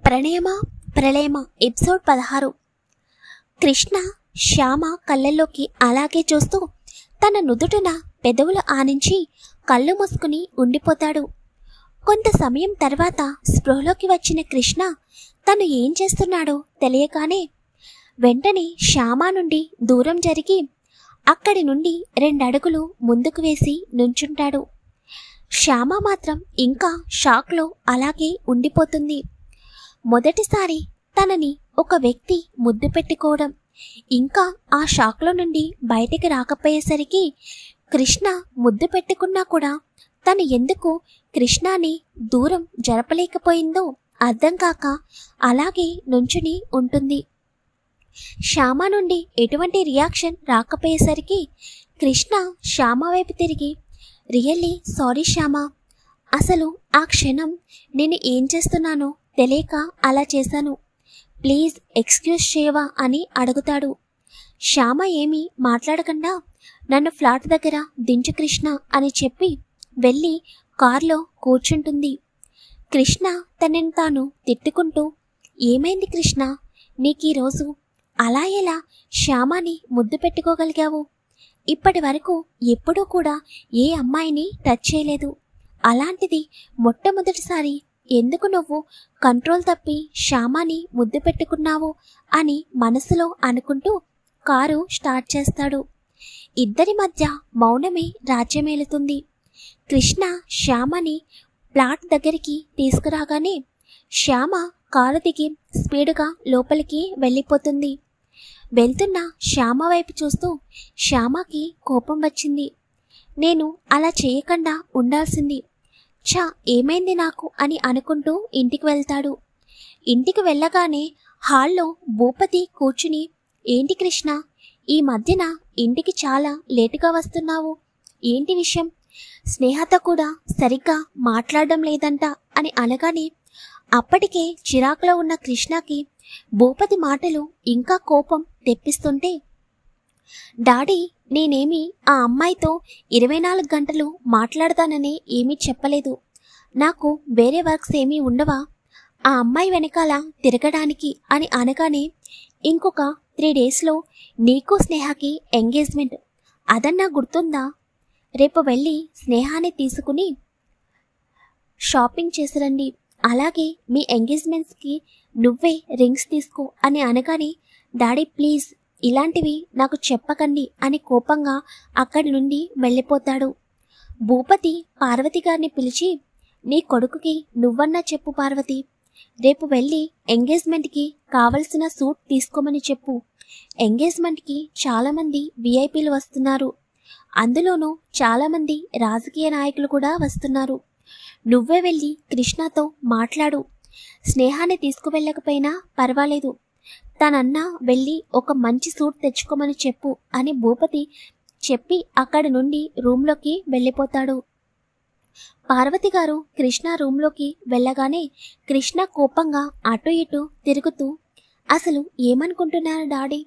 ప్రణయమ ప్రళయమ episode 16. Krishna Shyama కళ్ళల్లోకి అలాగే చూస్తూ తన నుదుటిన పెదవులు ఆనించి కళ్ళు మూసుకుని ఉండిపోతాడు. కొంత సమయం తర్వాత స్పృహలోకి వచ్చిన కృష్ణ తను ఏం చేస్తున్నాడో తెలియగానే వెంటనే శ్యామ నుండి దూరం జరిగి అక్కడి నుండి 2 అడుగులు ముందుకు వేసి నుంచుంటాడు. శ్యామ మాత్రం ఇంకా షాక్లో అలాగే ఉండిపోతుంది. మొదటిసారి తనని ఒక వ్యక్తి ముద్దు పెట్టుకోవడం, ఇంకా ఆ షాక్లో నుండి బయటికి రాకపోయేసరికి కృష్ణ ముద్దు పెట్టుకున్నా కూడా తను ఎందుకు కృష్ణని దూరం జరపలేకపోయిందో అర్థం కాక అలాగే నుంచుని ఉంటుంది. శ్యామ నుండి ఎటువంటి రియాక్షన్ రాకపోయేసరికి కృష్ణ శ్యామ వైపు తిరిగి, రియల్లీ సారీ శ్యామ, అసలు ఆ క్షణం నేను ఏం చేస్తున్నానో తెలియక అలా చేశాను, ప్లీజ్ ఎక్స్క్యూజ్ చేయవా అని అడుగుతాడు. శ్యామ ఏమీ మాట్లాడకుండా నన్ను ఫ్లాట్ దగ్గర దించు కృష్ణ అని చెప్పి వెళ్ళి కారులో కూర్చుంటుంది. కృష్ణ తనని తాను తిట్టుకుంటూ, ఏమైంది కృష్ణ, నీకీరోజు అలా ఎలా శ్యామని ముద్దు పెట్టుకోగలిగావు? ఇప్పటి వరకు ఎప్పుడూ కూడా ఏ అమ్మాయిని టచ్ చేయలేదు, అలాంటిది మొట్టమొదటిసారి ఎందుకు నువ్వు కంట్రోల్ తప్పి శ్యామని ముద్దు పెట్టుకున్నావు అని మనసులో అనుకుంటూ కారు స్టార్ట్ చేస్తాడు. ఇద్దరి మధ్య మౌనమే రాజ్యమేలుతుంది. కృష్ణ శ్యామని ప్లాట్ దగ్గరికి తీసుకురాగానే శ్యామ కారు దిగి స్పీడుగా లోపలికి వెళ్ళిపోతుంది. వెళ్తున్న శ్యామ వైపు చూస్తూ శ్యామకి కోపం వచ్చింది. నేను అలా చేయకుండా ఉండాల్సింది, ఛా ఏమైంది నాకు అని అనుకుంటూ ఇంటికి వెళ్తాడు. ఇంటికి వెళ్ళగానే హాల్లో భూపతి కూర్చుని, ఏంటి కృష్ణ, ఈ మధ్యన ఇంటికి చాలా లేటుగా వస్తున్నావు, ఏంటి విషయం? స్నేహతో కూడా సరిగ్గా మాట్లాడడం లేదంట అని అనగానే అప్పటికే చిరాకులో ఉన్న కృష్ణకి భూపతి మాటలు ఇంకా కోపం తెప్పిస్తుంటే, డాడీ నేనేమి ఆ అమ్మాయితో 24 గంటలు మాట్లాడతానని ఏమీ చెప్పలేదు, నాకు వేరే వర్క్స్ ఏమీ ఉండవా ఆ అమ్మాయి వెనకాల తిరగడానికి అని అనగానే, ఇంకొక 3 డేస్లో నీకు స్నేహకి ఎంగేజ్మెంట్, అదన్నా గుర్తుందా? రేపు వెళ్ళి స్నేహాన్ని తీసుకుని షాపింగ్ చేసిరండి, అలాగే మీ ఎంగేజ్మెంట్స్కి నువ్వే రింగ్స్ తీసుకో అని అనగానే, డాడీ ప్లీజ్ ఇలాంటివి నాకు చెప్పకండి అని కోపంగా అక్కడి నుండి వెళ్ళిపోతాడు. భూపతి పార్వతి గారిని పిలిచి, నీ కొడుకుకి నువ్వన్నా చెప్పు పార్వతి, రేపు వెళ్ళి ఎంగేజ్మెంట్కి కావలసిన సూట్ తీసుకోమని చెప్పు, ఎంగేజ్మెంట్కి చాలామంది విఐపీలు వస్తున్నారు, అందులోనూ చాలామంది రాజకీయ నాయకులు కూడా వస్తున్నారు, నువ్వే వెళ్ళి కృష్ణతో మాట్లాడు, స్నేహాన్ని తీసుకువెళ్ళకపోయినా పర్వాలేదు, తనన్నా వెళ్ళి ఒక మంచి సూట్ తెచ్చుకోమని చెప్పు అని భూపతి చెప్పి అక్కడి నుండి రూమ్లోకి వెళ్ళిపోతాడు. పార్వతి గారు కృష్ణ రూమ్లోకి వెళ్ళగానే కృష్ణ కోపంగా అటు ఇటు తిరుగుతూ, అసలు ఏమనుకుంటున్నారు డాడీ,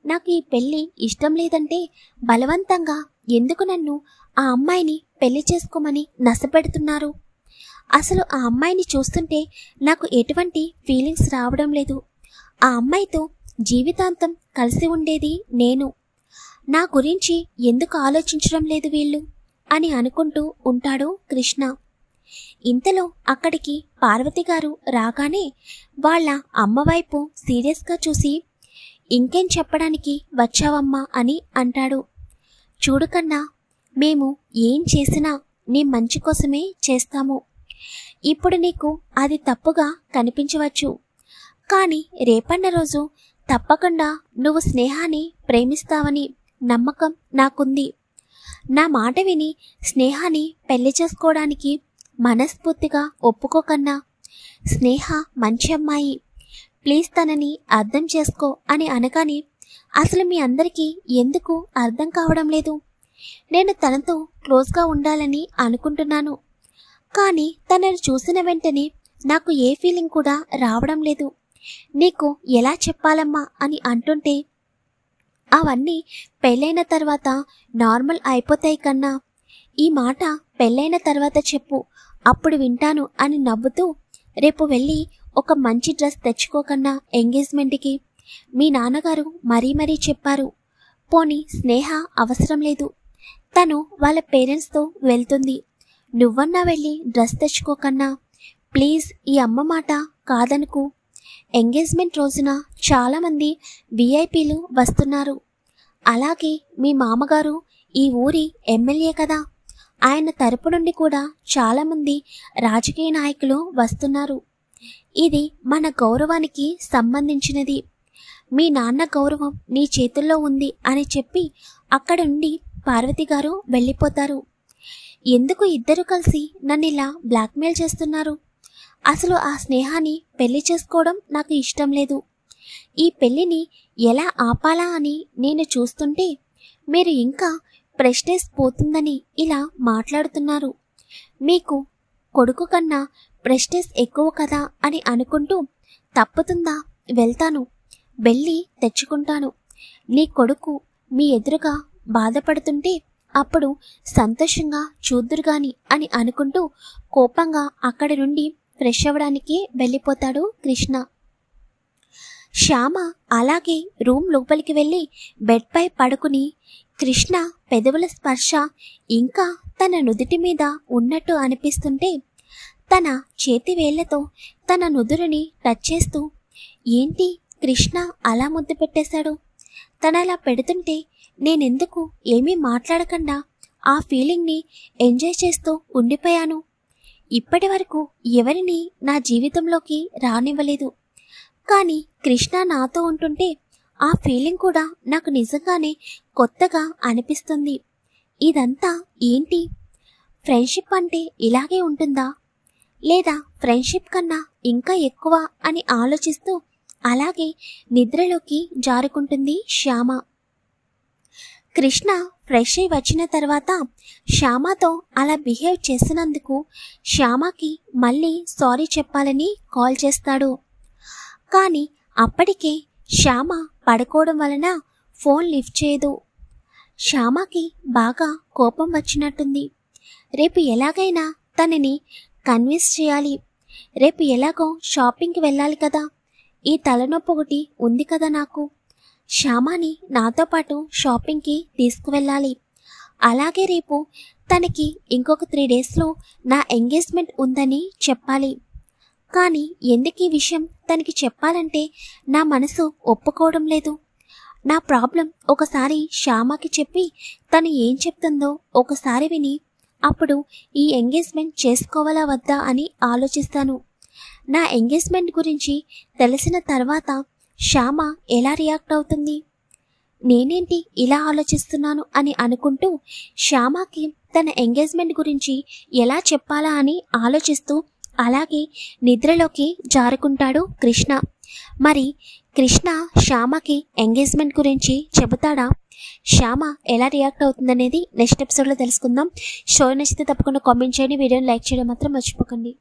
నాకు ఈ పెళ్ళి ఇష్టం లేదంటే బలవంతంగా ఎందుకు నన్ను ఆ అమ్మాయిని పెళ్లి చేసుకోమని నసపెడుతున్నారు? అసలు ఆ అమ్మాయిని చూస్తుంటే నాకు ఎటువంటి ఫీలింగ్స్ రావడం లేదు, ఆ అమ్మాయితో జీవితాంతం కలిసి ఉండేది నేను, నా గురించి ఎందుకు ఆలోచించడం లేదు వీళ్ళు అని అనుకుంటూ ఉంటాడు కృష్ణ. ఇంతలో అక్కడికి పార్వతి గారు రాగానే వాళ్ళ అమ్మవైపు సీరియస్గా చూసి, ఇంకేం చెప్పడానికి వచ్చావమ్మా అని అంటాడు. చూడు కన్నా, మేము ఏం చేసినా నీ మంచి కోసమే చేస్తాము, ఇప్పుడు నీకు అది తప్పుగా కనిపించవచ్చు, కానీ రేపన్న రోజు తప్పకుండా నువ్వు స్నేహాన్ని ప్రేమిస్తావని నమ్మకం నాకుంది, నా మాట విని స్నేహాన్ని పెళ్లి చేసుకోవడానికి మనస్ఫూర్తిగా ఒప్పుకోకన్నా, స్నేహ మంచి అమ్మాయి, ప్లీజ్ తనని అర్థం చేసుకో అని అనగానే, అసలు మీ అందరికీ ఎందుకు అర్థం కావడం లేదు? నేను తనతో క్లోజ్గా ఉండాలని అనుకుంటున్నాను, కానీ తనను చూసిన వెంటనే నాకు ఏ ఫీలింగ్ కూడా రావడం లేదు, నీకు ఎలా చెప్పాలమ్మా అని అంటుంటే, అవన్నీ పెళ్ళైన తర్వాత నార్మల్ అయిపోతాయి కన్నా, ఈ మాట పెళ్ళైన తర్వాత చెప్పు, అప్పుడు వింటాను అని నవ్వుతూ రేపు వెళ్ళి ఒక మంచి డ్రెస్ తెచ్చుకోకన్నా ఎంగేజ్మెంట్కి మీ నాన్నగారు మరీ చెప్పారు. పోనీ స్నేహ అవసరం లేదు, తను వాళ్ళ పేరెంట్స్తో వెళ్తుంది. నువ్వన్నా వెళ్ళి డ్రెస్ తెచ్చుకోకన్నా ప్లీజ్ ఈ అమ్మ మాట కాదనుకు. ఎంగేజ్మెంట్ రోజున చాలామంది విఐపీలు వస్తున్నారు. అలాగే మీ మామగారు ఈ ఊరి ఎమ్మెల్యే కదా, ఆయన తరపు నుండి కూడా చాలామంది రాజకీయ నాయకులు వస్తున్నారు. ఇది మన గౌరవానికి సంబంధించినది. మీ నాన్న గౌరవం నీ చేతుల్లో ఉంది అని చెప్పి అక్కడ నుండి పార్వతి గారు వెళ్ళిపోతారు. ఎందుకు ఇద్దరు కలిసి నన్ను ఇలా బ్లాక్మెయిల్ చేస్తున్నారు? అసలు ఆ స్నేహాన్ని పెళ్లి చేసుకోవడం నాకు ఇష్టం లేదు. ఈ పెళ్లిని ఎలా ఆపాలా అని నేను చూస్తుంటే మీరు ఇంకా ప్రెస్టేజ్ పోతుందని ఇలా మాట్లాడుతున్నారు. మీకు కొడుకు కన్నా ప్రెస్టేజ్ ఎక్కువ కదా అని అనుకుంటూ తప్పుతుందా, వెళ్తాను, వెళ్ళి తెచ్చుకుంటాను. నీ కొడుకు మీ ఎదురుగా బాధపడుతుంటే అప్పుడు సంతోషంగా చూద్దురుగాని అని అనుకుంటూ కోపంగా అక్కడి నుండి ఫ్రెష్ అవ్వడానికి వెళ్ళిపోతాడు కృష్ణ. శ్యామ అలాగే రూమ్ లోపలికి వెళ్ళి బెడ్పై పడుకుని కృష్ణ పెదవుల స్పర్శ ఇంకా తన నుదుటి మీద ఉన్నట్టు అనిపిస్తుంటే తన చేతి వేళ్లతో తన నుదురుని టచ్ చేస్తూ, ఏంటి కృష్ణ అలా ముద్దు పెట్టేశాడు? తనలా పెడుతుంటే నేనెందుకు ఏమీ మాట్లాడకుండా ఆ ఫీలింగ్ని ఎంజాయ్ చేస్తూ ఉండిపోయాను. ఇప్పటి వరకు ఎవరిని నా జీవితంలోకి రానివ్వలేదు, కానీ కృష్ణ నాతో ఉంటుంటే ఆ ఫీలింగ్ కూడా నాకు నిజంగానే కొత్తగా అనిపిస్తుంది. ఇదంతా ఏంటి? ఫ్రెండ్షిప్ అంటే ఇలాగే ఉంటుందా, లేదా ఫ్రెండ్షిప్ కన్నా ఇంకా ఎక్కువ అని ఆలోచిస్తూ అలాగే నిద్రలోకి జారుకుంటుంది శ్యామ. కృష్ణ ఫ్రెష్ అయి వచ్చిన తర్వాత శ్యామతో అలా బిహేవ్ చేసినందుకు శ్యామకి మళ్ళీ సారీ చెప్పాలని కాల్ చేస్తాడు. కానీ అప్పటికే శ్యామ పడుకోవడం వలన ఫోన్ లిఫ్ట్ చేయదు. శ్యామకి బాగా కోపం వచ్చినట్టుంది. రేపు ఎలాగైనా తనని కన్విన్స్ చేయాలి. రేపు ఎలాగో షాపింగ్కి వెళ్ళాలి కదా, ఈ తలనొప్పి ఒకటి ఉంది కదా నాకు. శ్యామని నాతో పాటు షాపింగ్కి తీసుకువెళ్ళాలి. అలాగే రేపు తనకి ఇంకొక 3 డేస్లో నా ఎంగేజ్మెంట్ ఉందని చెప్పాలి. కానీ ఎందుకు ఈ విషయం తనకి చెప్పాలంటే నా మనసు ఒప్పుకోవడం లేదు. నా ప్రాబ్లం ఒకసారి శ్యామకి చెప్పి తను ఏం చెప్తుందో ఒకసారి విని అప్పుడు ఈ ఎంగేజ్మెంట్ చేసుకోవాలా వద్దా అని ఆలోచిస్తాను. నా ఎంగేజ్మెంట్ గురించి తెలిసిన తర్వాత శ్యామ ఎలా రియాక్ట్ అవుతుంది? నేనేంటి ఇలా ఆలోచిస్తున్నాను అని అనుకుంటూ శ్యామకి తన ఎంగేజ్మెంట్ గురించి ఎలా చెప్పాలా అని ఆలోచిస్తూ అలాగే నిద్రలోకి జారుకుంటాడు కృష్ణ. మరి కృష్ణ శ్యామకి ఎంగేజ్మెంట్ గురించి చెబుతాడా? శ్యామ ఎలా రియాక్ట్ అవుతుందనేది నెక్స్ట్ ఎపిసోడ్లో తెలుసుకుందాం. షో నచ్చితే తప్పకుండా కామెంట్ చేయండి, వీడియోని లైక్ చేయడం మాత్రం మర్చిపోకండి.